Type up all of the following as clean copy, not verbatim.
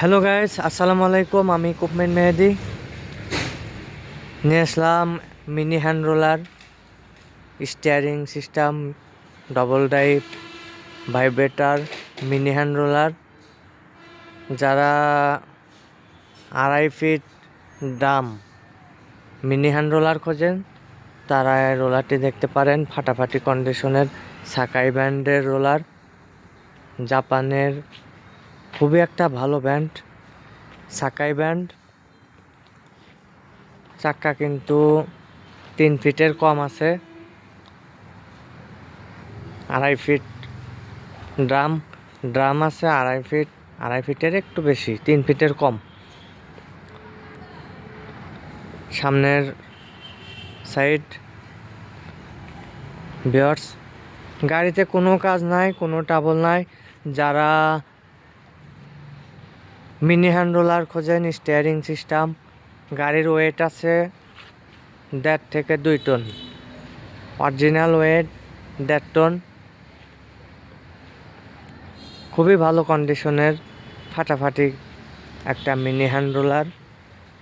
Hello guys, আসসালামু আলাইকুম। আমি কুপমেন মেহেদি নিয়ে আসলাম mini hand roller, steering system, double drive, vibrator mini hand roller. যারা 2.5 ফিট দাম মিনি হ্যান্ড রোলার খোঁজেন তারা এই রোলারটি দেখতে পারেন। ফাটাফাটি কন্ডিশনের সাকাই ব্র্যান্ডের রোলার, জাপানের খুবই একটা ভালো ব্র্যান্ড সাকাই ব্র্যান্ড। চাক্কা কিন্তু 3 ফিটের কম আছে, 2.5 ফিট ড্রাম আছে, 2.5 ফিট, 2.5 ফিটের একটু বেশি, 3 ফিটের কম। সামনের সাইড ভিউয়ার্স, গাড়িতে কোনো কাজ নাই, কোনো ট্রাবল নাই। যারা মিনি হ্যান্ড রোলার খোঁজেন, স্টিয়ারিং সিস্টেম, গাড়ির ওয়েট আছে 1.5 থেকে 2 টন, অরিজিনাল ওয়েট 1.5 টন। খুবই ভালো কন্ডিশনের ফাটাফাটি একটা মিনি হ্যান্ড রোলার,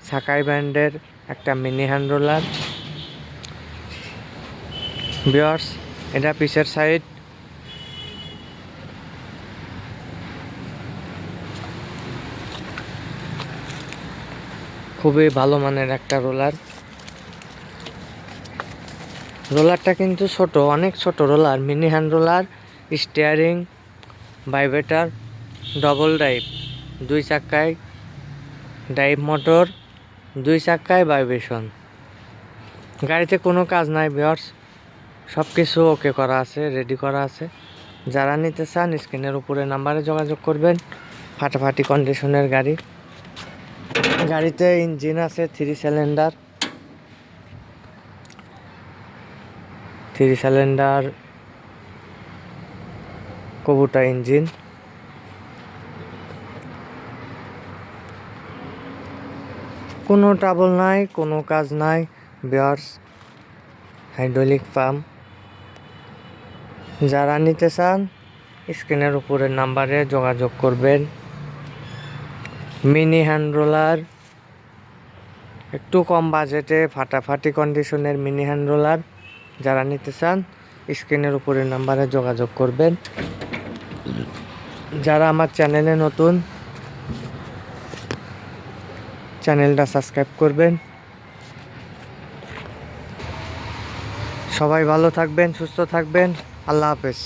সাকাই ব্র্যান্ডের একটা মিনি হ্যান্ড রোলার। ভিউয়ার্স, এটা পিছের সাইড, খুবই ভালো মানের একটা রোলার। রোলারটা কিন্তু ছোট, অনেক ছোট roller, mini hand roller, steering, vibrator, double drive, 2 চাক্কায় ড্রাইভ মোটর, 2 চাক্কায় ভাইব্রেশন। গাড়িতে কোনো কাজ নাই ভিউয়ার্স, সব কিছু ওকে করা আছে, রেডি করা আছে। যারা নিতে চান স্ক্রিনের উপরে নাম্বারে যোগাযোগ করবেন। ফাটাফাটি কন্ডিশনের গাড়ি। গাড়িতে ইঞ্জিন আছে 3 সিলিন্ডার কুবুটা ইঞ্জিন। কোনো ট্রাবল নাই, কোনো কাজ নাই ভিউয়ার্স। Hydraulic pump. যারা নিতে চান স্ক্রিনের উপরের নাম্বারে যোগাযোগ করবেন। মিনি হ্যান্ড রোলার, একটু কম বাজেটে ফাটাফাটি কন্ডিশনের মিনি হ্যান্ড রোলার যারা নিতে চান স্ক্রিনের উপরের নাম্বারে যোগাযোগ করবেন। যারা আমার চ্যানেলে নতুন, চ্যানেলটা সাবস্ক্রাইব করবেন। সবাই ভালো থাকবেন, সুস্থ থাকবেন। আল্লাহ হাফেজ।